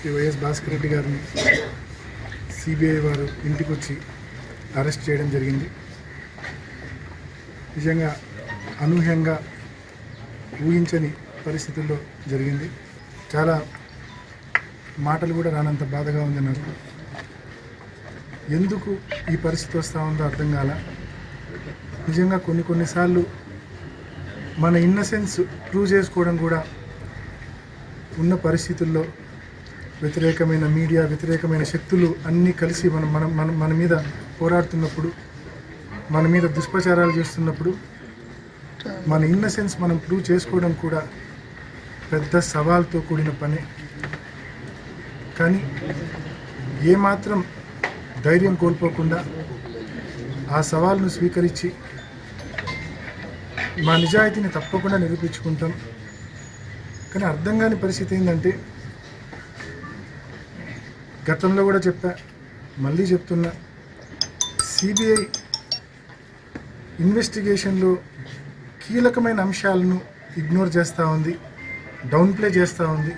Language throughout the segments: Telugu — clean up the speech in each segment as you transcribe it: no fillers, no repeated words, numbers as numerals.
శ్రీ వైఎస్ భాస్కర్ రెడ్డి గారిని సిబిఐ వారు ఇంటికి వచ్చి అరెస్ట్ చేయడం జరిగింది. నిజంగా అనూహ్యంగా ఊహించని పరిస్థితుల్లో జరిగింది. చాలా మాటలు కూడా రానంత బాధగా ఉంది నాకు. ఎందుకు ఈ పరిస్థితి వస్తూ ఉందో అర్థం కాల. నిజంగా కొన్నిసార్లు మన ఇన్నసెన్స్ ప్రూవ్ చేసుకోవడం కూడా ఉన్న పరిస్థితుల్లో వ్యతిరేకమైన మీడియా, వ్యతిరేకమైన శక్తులు అన్నీ కలిసి మన మీద పోరాడుతున్నప్పుడు, మన మీద దుష్ప్రచారాలు చేస్తున్నప్పుడు మన ఇన్నసెన్స్ మనం ప్రూవ్ చేసుకోవడం కూడా పెద్ద సవాల్తో కూడిన పని. కానీ ఏమాత్రం ధైర్యం కోల్పోకుండా ఆ సవాల్ను స్వీకరించి మా నిజాయితీని తప్పకుండా నిరూపించుకుంటాం. కానీ అర్థం కాని పరిస్థితి ఏంటంటే, గతంలో కూడా చెప్పా, మళ్ళీ చెప్తున్నా, సిబిఐ ఇన్వెస్టిగేషన్లో కీలకమైన అంశాలను ఇగ్నోర్ చేస్తూ ఉంది, డౌన్ ప్లే చేస్తూ ఉంది.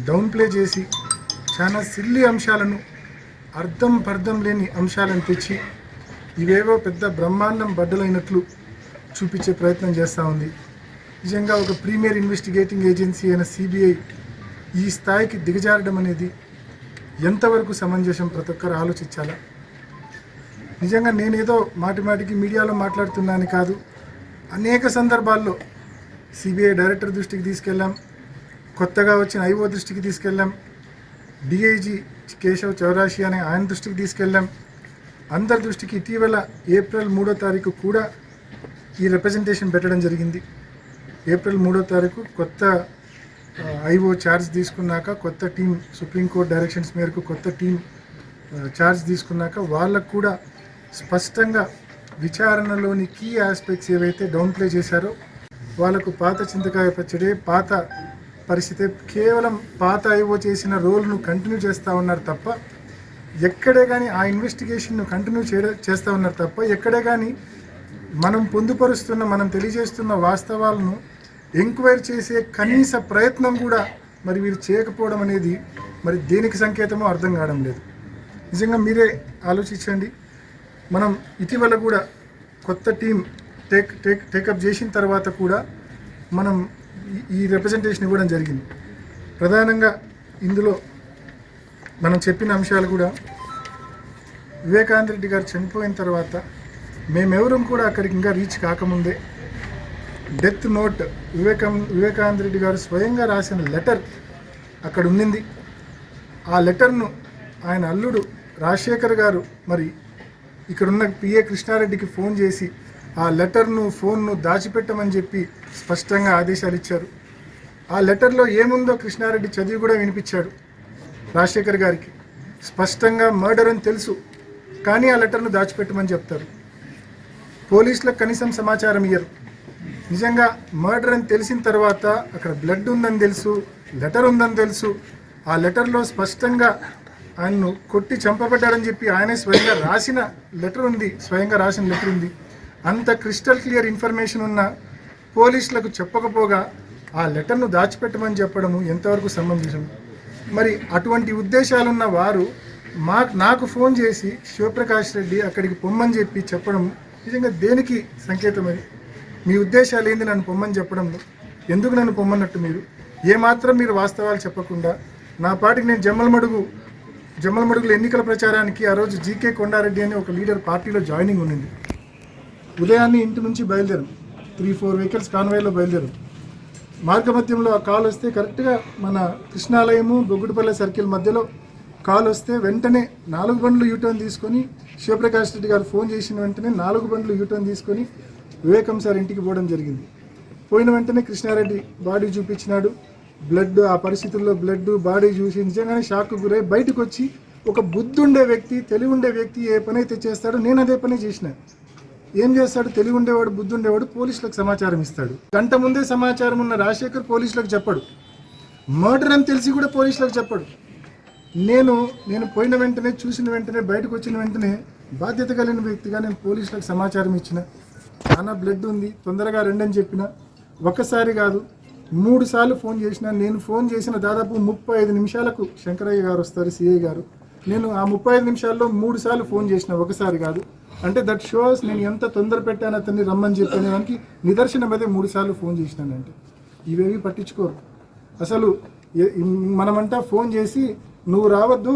డౌన్ ప్లే చేసి చాలా సిల్లీ అంశాలను, అర్థం లేని అంశాలను తెచ్చి ఇవేవో పెద్ద బ్రహ్మాండం బద్దలైనట్లు చూపించే ప్రయత్నం చేస్తూ ఉంది. నిజంగా ఒక ప్రీమియర్ ఇన్వెస్టిగేటింగ్ ఏజెన్సీ అయిన సిబిఐ ఈ స్థాయికి దిగజారడం అనేది ఎంతవరకు సమంజసం ప్రతి ఒక్కరు ఆలోచించాలా. నిజంగా నేనేదో మాటికి మీడియాలో మాట్లాడుతున్నాను కాదు, అనేక సందర్భాల్లో సిబిఐ డైరెక్టర్ దృష్టికి తీసుకెళ్ళాం, కొత్తగా వచ్చిన ఐఓ దృష్టికి తీసుకెళ్ళాం, డిఐజీ కేశవ్ చౌరాషి అనే ఆయన దృష్టికి తీసుకెళ్ళాం, అందరి దృష్టికి ఇటీవల ఏప్రిల్ 3వ తారీఖు కూడా ఈ రిప్రజెంటేషన్ పెట్టడం జరిగింది. ఏప్రిల్ 3వ తారీఖు కొత్త ఐఓ ఛార్జ్ తీసుకున్నాక, కొత్త టీం సుప్రీంకోర్టు డైరెక్షన్స్ మేరకు కొత్త టీం ఛార్జ్ తీసుకున్నాక వాళ్ళకు కూడా స్పష్టంగా విచారణలోని కీ ఆస్పెక్ట్స్ ఏవైతే డౌన్ ప్లే చేశారో వాళ్ళకు పాత చింతకాయ పచ్చడే, పాత పరిస్థితి, కేవలం పాత ఐఓ చేసిన రోల్ను కంటిన్యూ చేస్తూ ఉన్నారు తప్ప ఎక్కడే కానీ ఆ ఇన్వెస్టిగేషన్ను కంటిన్యూ చేస్తూ ఉన్నారు తప్ప ఎక్కడే కానీ మనం పొందుపరుస్తున్న, మనం తెలియజేస్తున్న వాస్తవాలను ఎంక్వైరీ చేసే కనీస ప్రయత్నం కూడా మరి వీరు చేయకపోవడం అనేది మరి దేనికి సంకేతమో అర్థం కావడం లేదు. నిజంగా మీరే ఆలోచించండి. మనం ఇటీవల కూడా కొత్త టీం టేకప్ చేసిన తర్వాత కూడా మనం ఈ రిప్రజెంటేషన్ ఇవ్వడం జరిగింది. ప్రధానంగా ఇందులో మనం చెప్పిన అంశాలు కూడా, వివేకానంద రెడ్డి గారు చనిపోయిన తర్వాత మేమెవరం కూడా అక్కడికి ఇంకా రీచ్ కాకముందే డెత్ నోట్ వివేకానంద రెడ్డి గారు స్వయంగా రాసిన లెటర్ అక్కడ ఉండింది. ఆ లెటర్ను ఆయన అల్లుడు రాజశేఖర్ గారు మరి ఇక్కడున్న పిఏ కృష్ణారెడ్డికి ఫోన్ చేసి ఆ లెటర్ను, ఫోన్ను దాచిపెట్టమని చెప్పి స్పష్టంగా ఆదేశాలు ఇచ్చారు. ఆ లెటర్లో ఏముందో కృష్ణారెడ్డి చదివి కూడా వినిపించాడు రాజశేఖర్ గారికి. స్పష్టంగా మర్డర్ అని తెలుసు, కానీ ఆ లెటర్ను దాచిపెట్టమని చెప్తారు. పోలీసులకు కనీసం సమాచారం ఇయ్యరు. నిజంగా మర్డర్ అని తెలిసిన తర్వాత అక్కడ బ్లడ్ ఉందని తెలుసు, లెటర్ ఉందని తెలుసు. ఆ లెటర్లో స్పష్టంగా ఆయన్ను కొట్టి చంపబడ్డారని చెప్పి ఆయనే స్వయంగా రాసిన లెటర్ ఉంది, స్వయంగా రాసిన లెటర్ ఉంది. అంత క్రిస్టల్ క్లియర్ ఇన్ఫర్మేషన్ ఉన్న పోలీసులకు చెప్పకపోగా ఆ లెటర్ను దాచిపెట్టమని చెప్పడము ఎంతవరకు సమంజసం? మరి అటువంటి ఉద్దేశాలున్న వారు నాకు ఫోన్ చేసి శివప్రకాష్ రెడ్డి అక్కడికి పొమ్మని చెప్పి చెప్పడం నిజంగా దేనికి సంకేతమని? మీ ఉద్దేశాలు ఏంది నన్ను పొమ్మని చెప్పడంలో? ఎందుకు నన్ను పొమ్మన్నట్టు? ఏమాత్రం మీరు వాస్తవాలు చెప్పకుండా నా పాటికి నేను జమ్మలమడుగుల ఎన్నికల ప్రచారానికి ఆ రోజు జీకే కొండారెడ్డి అనే ఒక లీడర్ పార్టీలో జాయినింగ్ ఉన్నింది. ఉదయాన్నే ఇంటి నుంచి బయలుదేరాం, 3-4 వెహికల్స్ కాన్వాయ్లో బయలుదేరాం. మార్గమధ్యంలో ఆ కాల్ వస్తే కరెక్ట్గా మన కృష్ణాలయము బొగ్గుడిపల్లె సర్కిల్ మధ్యలో కాల్ వస్తే వెంటనే 4 బండ్లు యూటర్న్ తీసుకొని, శివప్రకాష్ రెడ్డి గారు ఫోన్ చేసిన వెంటనే 4 బండ్లు యూటర్న్ తీసుకొని వివేకం సార్ ఇంటికి పోవడం జరిగింది. పోయిన వెంటనే కృష్ణారెడ్డి బాడీ చూపించినాడు. బ్లడ్, ఆ పరిస్థితుల్లో బ్లడ్, బాడీ చూసి నిజంగానే షాక్కు గురై బయటకు వచ్చి, ఒక బుద్ధుండే వ్యక్తి, తెలివి ఉండే వ్యక్తి ఏ పని అయితే చేస్తాడో నేను అదే పని చేసిన. ఏం చేస్తాడు? తెలివి ఉండేవాడు, బుద్ధి ఉండేవాడు పోలీసులకు సమాచారం ఇస్తాడు. గంట ముందే సమాచారం ఉన్న రాజశేఖర్ పోలీసులకు చెప్పడు. మర్డర్ అని తెలిసి కూడా పోలీసులకు చెప్పడు. నేను పోయిన వెంటనే, చూసిన వెంటనే, బయటకు వచ్చిన వెంటనే బాధ్యత కలిగిన వ్యక్తిగా నేను పోలీసులకు సమాచారం ఇచ్చిన. చాలా బ్లడ్ ఉంది, తొందరగా రండి అని చెప్పిన. ఒక్కసారి కాదు, 3 సార్లు ఫోన్ చేసిన. నేను ఫోన్ చేసిన దాదాపు 35 నిమిషాలకు శంకరయ్య గారు వస్తారు, సిఐ గారు. నేను ఆ 35 నిమిషాల్లో 3 సార్లు ఫోన్ చేసిన, ఒకసారి కాదు. అంటే దట్ షోస్ నేను ఎంత తొందర పెట్టాను అతన్ని రమ్మని చెప్పాను దానికి నిదర్శనం అదే 3 సార్లు ఫోన్ చేసినానంటే. ఇవేవి పట్టించుకోరు అసలు. మనమంట ఫోన్ చేసి నువ్వు రావద్దు,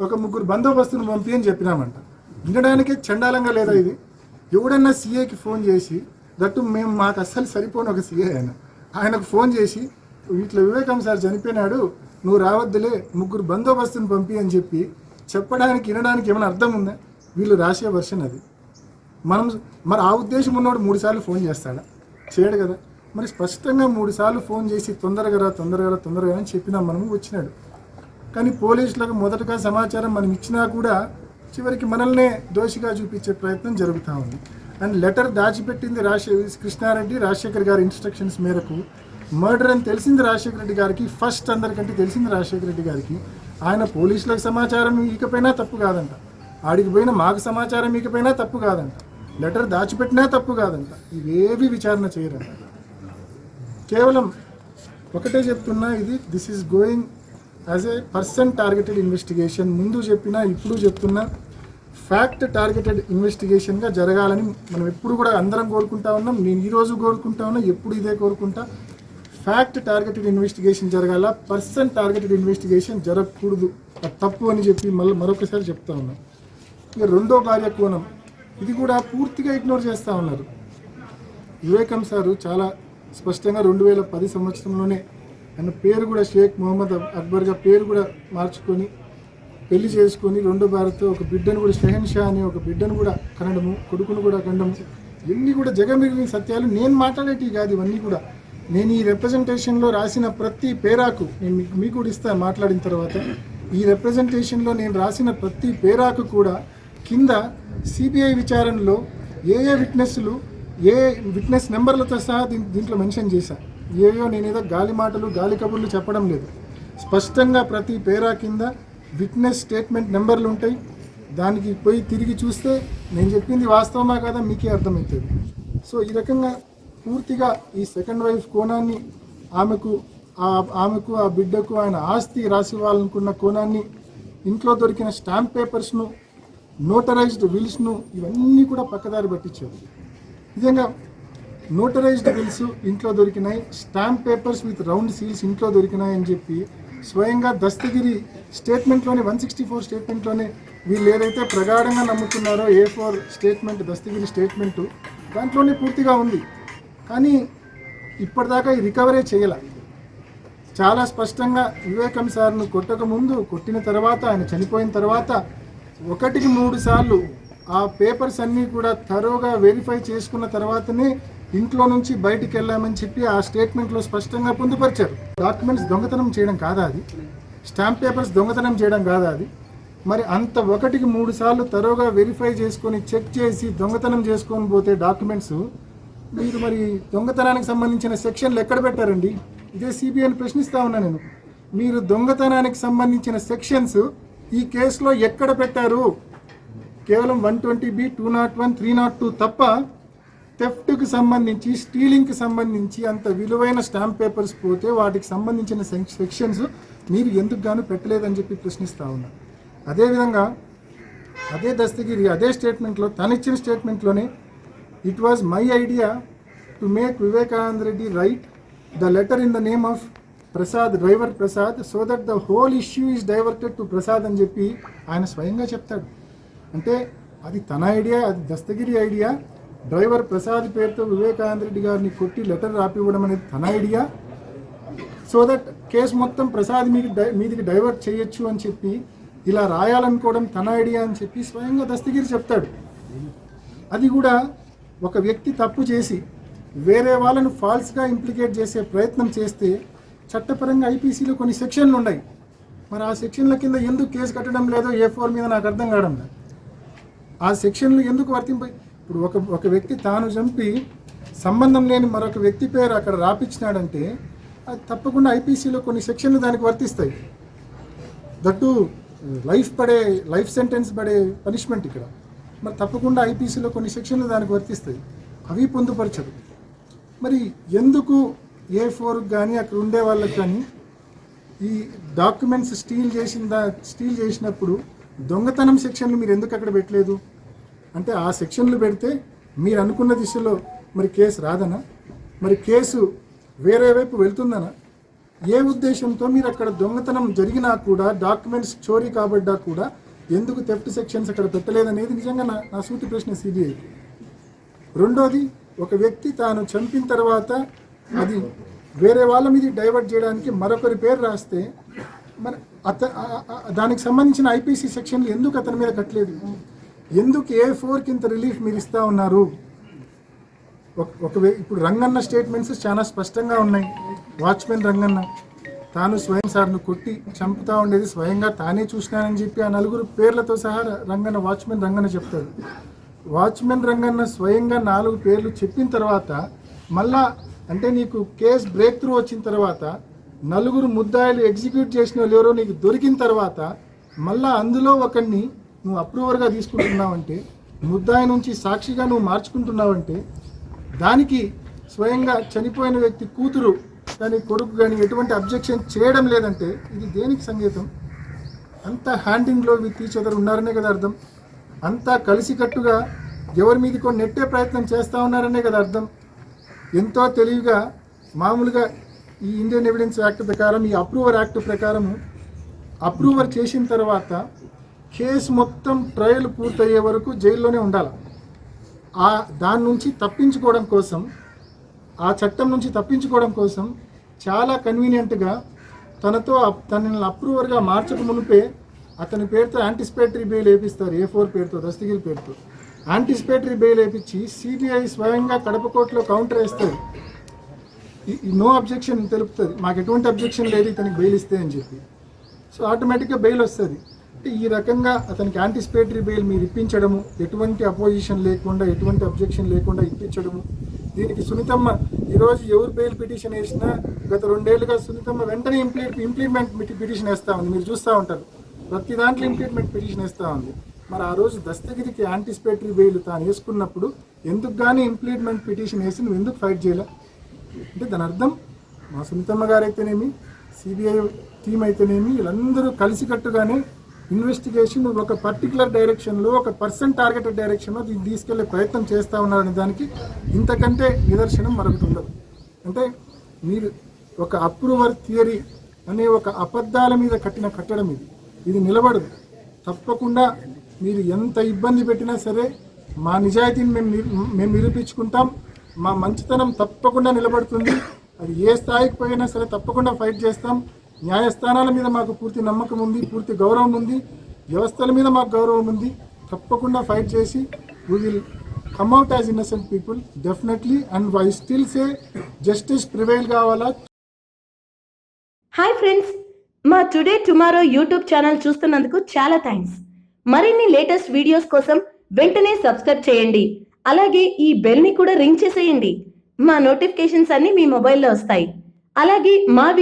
ఒక 3 బందోబస్తును పంపి అని చెప్పినామంట. వినడానికే చండాలంగా లేదా ఇది? ఎవడన్నా సీఏకి ఫోన్ చేసి, దట్టు మేము మాకు అస్సలు సరిపోను ఒక సీఏ ఆయనకు ఫోన్ చేసి ఇట్లా వివేకం సార్ చనిపోయినాడు, నువ్వు రావద్దులే, 3 బందోబస్తుని పంపి అని చెప్పి చెప్పడానికి వినడానికి ఏమైనా అర్థం ఉందా? వీళ్ళు రాసే వర్షన్ అది. మరి ఆ ఉద్దేశం ఉన్నవాడు 3 సార్లు ఫోన్ చేస్తాడా? చేయడు కదా. మరి స్పష్టంగా 3 సార్లు ఫోన్ చేసి తొందరగా అని చెప్పినా మనము వచ్చినాడు. కానీ పోలీసులకు మొదటగా సమాచారం మనం ఇచ్చినా కూడా చివరికి మనల్నే దోషిగా చూపించే ప్రయత్నం జరుగుతూ ఉంది. అండ్ లెటర్ దాచిపెట్టింది కృష్ణారెడ్డి, రాజశేఖర్ గారి ఇన్స్ట్రక్షన్స్ మేరకు. మర్డర్ అని తెలిసింది రాజశేఖర రెడ్డి గారికి, ఫస్ట్ అందరికంటే తెలిసింది రాజశేఖర రెడ్డి గారికి. ఆయన పోలీసులకు సమాచారం ఇకపోయినా తప్పు కాదంట, ఆడికి పోయిన మాకు సమాచారం ఇకపోయినా తప్పు కాదంట, లెటర్ దాచిపెట్టినా తప్పు కాదంట. ఇవేవి విచారణ చేయరంట. కేవలం ఒకటే చెప్తున్నా, this is going as a person targeted investigation. ముందు చెప్పినా ఇప్పుడు చెప్తున్నా, ఫ్యాక్ట్ టార్గెటెడ్ ఇన్వెస్టిగేషన్గా జరగాలని మనం ఎప్పుడు కూడా అందరం కోరుకుంటా ఉన్నాం. నేను ఈరోజు కోరుకుంటా ఉన్నా, ఎప్పుడు ఇదే కోరుకుంటా. ఫ్యాక్ట్ టార్గెటెడ్ ఇన్వెస్టిగేషన్ జరగాల, పర్సన్ టార్గెటెడ్ ఇన్వెస్టిగేషన్ జరగకూడదు. అది తప్పు అని చెప్పి మరొకసారి చెప్తా ఉన్నాం. ఇక రెండో భార్య కోణం, ఇది కూడా పూర్తిగా ఇగ్నోర్ చేస్తూ ఉన్నారు. వివేకం సారు చాలా స్పష్టంగా 2010 సంవత్సరంలోనే ఆయన పేరు కూడా షేక్ మొహమ్మద్ అక్బర్గా పేరు కూడా మార్చుకొని పెళ్లి చేసుకొని రెండో భార్యతో ఒక బిడ్డను కూడా షెహన్ షా అనే ఒక బిడ్డను కూడా కనడము, కొడుకును కూడా కనడము. ఇవన్నీ కూడా జగమిగిలిన సత్యాలు. నేను మాట్లాడేటివి కాదు ఇవన్నీ కూడా. నేను ఈ రిప్రజెంటేషన్లో రాసిన ప్రతి పేరాకు నేను మీకు కూడా ఇస్తాను మాట్లాడిన తర్వాత. ఈ రిప్రజెంటేషన్లో నేను రాసిన ప్రతి పేరాకు కూడా కింద సిబిఐ విచారణలో ఏ విట్నెస్ నెంబర్లతో సహా దీంట్లో మెన్షన్ చేశాను. నేనేదో గాలి మాటలు గాలి కబుర్లు చెప్పడం లేదు. స్పష్టంగా ప్రతి పేరా కింద విట్నెస్ స్టేట్మెంట్ నెంబర్లు ఉంటాయి. దానికి పోయి తిరిగి చూస్తే నేను చెప్పింది వాస్తవమా కదా మీకే అర్థమవుతుంది. సో ఈ రకంగా పూర్తిగా ఈ సెకండ్ వైఫ్ కోణాన్ని, ఆమెకు ఆ బిడ్డకు ఆయన ఆస్తి రాసివ్వాలనుకున్న కోణాన్ని, ఇంట్లో దొరికిన స్టాంప్ పేపర్స్ను, నోటరైజ్డ్ విల్స్ను, ఇవన్నీ కూడా పక్కదారి పట్టించారు. నిజంగా నోటరైజ్డ్ బిల్స్ ఇంట్లో దొరికినాయి, stamp papers with round seals ఇంట్లో దొరికినాయి అని చెప్పి స్వయంగా దస్తగిరి స్టేట్మెంట్లోనే 164 స్టేట్మెంట్లోనే వీళ్ళు ఏదైతే ప్రగాఢంగా నమ్ముతున్నారో A4 స్టేట్మెంట్, దస్తగిరి స్టేట్మెంటు దాంట్లోనే పూర్తిగా ఉంది. కానీ ఇప్పటిదాకా ఈ రికవరీ చేయాల. చాలా స్పష్టంగా వివేకం సార్ను కొట్టక ముందు, కొట్టిన తర్వాత, ఆయన చనిపోయిన తర్వాత 1కి 3 సార్లు ఆ పేపర్స్ అన్నీ కూడా థరోగా వెరిఫై చేసుకున్న తర్వాతనే ఇంట్లో నుంచి బయటికి వెళ్ళామని చెప్పి ఆ స్టేట్మెంట్లో స్పష్టంగా పొందుపరిచారు. డాక్యుమెంట్స్ దొంగతనం చేయడం కాదా అది? స్టాంప్ పేపర్స్ దొంగతనం చేయడం కాదా అది? మరి అంత 1కి 3 సార్లు థరోగా వెరిఫై చేసుకొని చెక్ చేసి దొంగతనం చేసుకొని పోతే డాక్యుమెంట్స్, మీరు మరి దొంగతనానికి సంబంధించిన సెక్షన్లు ఎక్కడ పెట్టారండి? ఇదే సిబిఐని ప్రశ్నిస్తా ఉన్నా నేను. మీరు దొంగతనానికి సంబంధించిన సెక్షన్స్ ఈ కేసులో ఎక్కడ పెట్టారు? కేవలం 120B, 201, 302 తప్ప థెఫ్ట్కి సంబంధించి, స్టీలింగ్కి సంబంధించి అంత విలువైన స్టాంప్ పేపర్స్ పోతే వాటికి సంబంధించిన సెక్షన్స్ మీరు ఎందుకు గాను పెట్టలేదని చెప్పి ప్రశ్నిస్తూ ఉన్నా. అదేవిధంగా అదే దస్తగిరి అదే స్టేట్మెంట్లో, తనిచ్చిన స్టేట్మెంట్లోనే, it was my idea to make Vivekananda Reddy write the letter in the name of Prasad, driver Prasad, so that the whole issue is diverted to Prasad అని చెప్పి ఆయన స్వయంగా చెప్తాడు. అంటే అది తన ఐడియా, అది దస్తగిరి ఐడియా. డ్రైవర్ ప్రసాద్ పేరుతో వివేకానంద రెడ్డి గారిని కొట్టి లెటర్ రాపివ్వడం అనేది తన ఐడియా. సో దట్ కేసు మొత్తం ప్రసాద్ మీదికి డైవర్ట్ చేయొచ్చు అని చెప్పి ఇలా రాయాలనుకోవడం తన ఐడియా అని చెప్పి స్వయంగా దస్తగిరి చెప్తాడు. అది కూడా ఒక వ్యక్తి తప్పు చేసి వేరే వాళ్ళను ఫాల్స్గా ఇంప్లికేట్ చేసే ప్రయత్నం చేస్తే చట్టపరంగా ఐపీసీలో కొన్ని సెక్షన్లు ఉన్నాయి. మరి ఆ సెక్షన్ల కింద ఎందుకు కేసు కట్టడం లేదో A4 మీద నాకు అర్థం కావడం లేదు. ఆ సెక్షన్లు ఎందుకు వర్తింపై? ఇప్పుడు ఒక వ్యక్తి తాను చంపి సంబంధం లేని మరొక వ్యక్తి పేరు అక్కడ రాపించినాడంటే అది తప్పకుండా ఐపీసీలో కొన్ని సెక్షన్లు దానికి వర్తిస్తాయి. దట్టు లైఫ్ సెంటెన్స్ పడే పనిష్మెంట్ ఇక్కడ. మరి తప్పకుండా ఐపీసీలో కొన్ని సెక్షన్లు దానికి వర్తిస్తాయి. అవి పొందుపరచరు. మరి ఎందుకు A4 కానీ అక్కడ ఉండే వాళ్ళకి కానీ ఈ డాక్యుమెంట్స్ స్టీల్ చేసినప్పుడు దొంగతనం సెక్షన్లు మీరు ఎందుకు అక్కడ పెట్టలేదు? అంటే ఆ సెక్షన్లు పెడితే మీరు అనుకున్న దిశలో మరి కేసు రాదనా? మరి కేసు వేరే వైపు వెళ్తుందనా? ఏ ఉద్దేశంతో మీరు అక్కడ దొంగతనం జరిగినా కూడా డాక్యుమెంట్స్ చోరీ కాబడ్డా కూడా ఎందుకు థెఫ్ట్ సెక్షన్స్ అక్కడ పెట్టలేదనేది నిజంగా నా సూటి ప్రశ్న సిబిఐ. రెండోది, ఒక వ్యక్తి తాను చంపిన తర్వాత అది వేరే వాళ్ళ మీద డైవర్ట్ చేయడానికి మరొకరి పేరు రాస్తే మరి దానికి సంబంధించిన ఐపీసీ సెక్షన్లు ఎందుకు అతని మీద కట్టలేదు? ఎందుకు A4కి ఇంత రిలీఫ్ మీరు ఇస్తూ ఉన్నారు? ఇప్పుడు రంగన్న స్టేట్మెంట్స్ చాలా స్పష్టంగా ఉన్నాయి. వాచ్మెన్ రంగన్న తాను స్వయం సార్ను కొట్టి చంపుతా ఉండేది స్వయంగా తానే చూసినానని చెప్పి ఆ 4 పేర్లతో సహా వాచ్మెన్ రంగన్న చెప్తాడు. వాచ్మెన్ రంగన్న స్వయంగా 4 పేర్లు చెప్పిన తర్వాత మళ్ళా అంటే నీకు కేసు బ్రేక్ త్రూ వచ్చిన తర్వాత 4 ముద్దాయిలు ఎగ్జిక్యూట్ చేసిన వాళ్ళు ఎవరో నీకు దొరికిన తర్వాత మళ్ళా అందులో ఒకరిని నువ్వు అప్రూవర్గా తీసుకుంటున్నావంటే, ముద్దాయి నుంచి సాక్షిగా నువ్వు మార్చుకుంటున్నావంటే దానికి స్వయంగా చనిపోయిన వ్యక్తి కూతురు కానీ కొడుకు కానీ ఎటువంటి అబ్జెక్షన్ చేయడం లేదంటే ఇది దేనికి సంకేతం? అంతా హ్యాండింగ్లో విత్ ఈచ్ అదర్ ఉన్నారనే కదా అర్థం. అంతా కలిసికట్టుగా ఎవరి మీదకో నెట్టే ప్రయత్నం చేస్తూ ఉన్నారనే కదా అర్థం. ఎంతో తెలివిగా మామూలుగా ఈ ఇండియన్ ఎవిడెన్స్ యాక్ట్ ప్రకారం, ఈ అప్రూవర్ యాక్ట్ ప్రకారము అప్రూవర్ చేసిన తర్వాత కేసు మొత్తం ట్రయల్ పూర్తయ్యే వరకు జైల్లోనే ఉండాలి. దాని నుంచి తప్పించుకోవడం కోసం, ఆ చట్టం నుంచి తప్పించుకోవడం కోసం చాలా కన్వీనియంట్గా తనని అప్రూవర్గా మార్చక మునిపే అతని పేరుతో యాంటిసిపేటరీ బెయిల్ వేపిస్తారు. A4 పేరుతో, దస్తగిరి పేరుతో యాంటిసిపేటరీ బెయిల్ వేయించి సిబిఐ స్వయంగా కడప కోర్టులో కౌంటర్ వేస్తుంది. నో అబ్జెక్షన్ తెలుపుతుంది, మాకు ఎటువంటి అబ్జెక్షన్ లేదు ఇతనికి బెయిల్ ఇస్తే అని చెప్పి. సో ఆటోమేటిక్గా బెయిల్ వస్తుంది. అంటే ఈ రకంగా అతనికి యాంటిసిపేటరీ బెయిల్ మీరు ఇప్పించడము, ఎటువంటి అపోజిషన్ లేకుండా, ఎటువంటి అబ్జెక్షన్ లేకుండా ఇప్పించడము. దీనికి సునీతమ్మ ఈరోజు ఎవరు బెయిల్ పిటిషన్ వేసినా గత 2 ఏళ్ళుగా సునీతమ్మ వెంటనే ఇంప్లిమెంట్ పిటిషన్ వేస్తూ ఉంది. మీరు చూస్తూ ఉంటారు, ప్రతి దాంట్లో ఇంప్లిమెంట్ పిటిషన్ వేస్తూ ఉంది. మరి ఆ రోజు దస్తగిరికి యాంటిసిపేటరీ బెయిల్ తాను వేసుకున్నప్పుడు ఎందుకు కానీ ఇంప్లిమెంట్ పిటిషన్ వేసి నువ్వు ఎందుకు ఫైట్ చేయలే? అంటే దాని అర్థం మా సునీతమ్మ గారు అయితేనేమి, సిబిఐ టీం అయితేనేమి, వీళ్ళందరూ కలిసికట్టుగానే ఇన్వెస్టిగేషన్ ఒక పర్టికులర్ డైరెక్షన్లో, ఒక పర్సన్ టార్గెటెడ్ డైరెక్షన్లో దీన్ని తీసుకెళ్లే ప్రయత్నం చేస్తూ ఉన్నారనే దానికి ఇంతకంటే నిదర్శనం మరొకటి ఉండదు. అంటే మీరు ఒక అప్రూవర్ థియరీ అనే ఒక అబద్ధాల మీద కట్టిన కట్టడం ఇది నిలబడదు. తప్పకుండా మీరు ఎంత ఇబ్బంది పెట్టినా సరే మా నిజాయితీని మేము నిరూపించుకుంటాం. మా మంచితనం తప్పకుండా నిలబడుతుంది. అది ఏ స్థాయికి పోయినా సరే తప్పకుండా ఫైట్ చేస్తాం. న్యాయస్థానాల మీద మాకు పూర్తి నమ్మకం ఉంది, పూర్తి గౌరవం ఉంది, వ్యవస్థల మీద మాకు గౌరవం ఉంది. తప్పకుండా ఫైట్ చేసి we will come out as innocent people definitely. And I still say justice prevail కావాలా. హాయ్ ఫ్రెండ్స్, మా టుడే టుమారో యూట్యూబ్ ఛానల్ చూస్తున్నందుకు చాలా థ్యాంక్స్. మరిన్ని లేటెస్ట్ వీడియోస్ కోసం వెంటనే సబ్స్క్రైబ్ చేయండి. అలాగే ఈ బెల్ ని కూడా రింగ్ చేసేయండి. మా నోటిఫికేషన్స్ అన్ని మీ మొబైల్లో వస్తాయి. అలాగే మా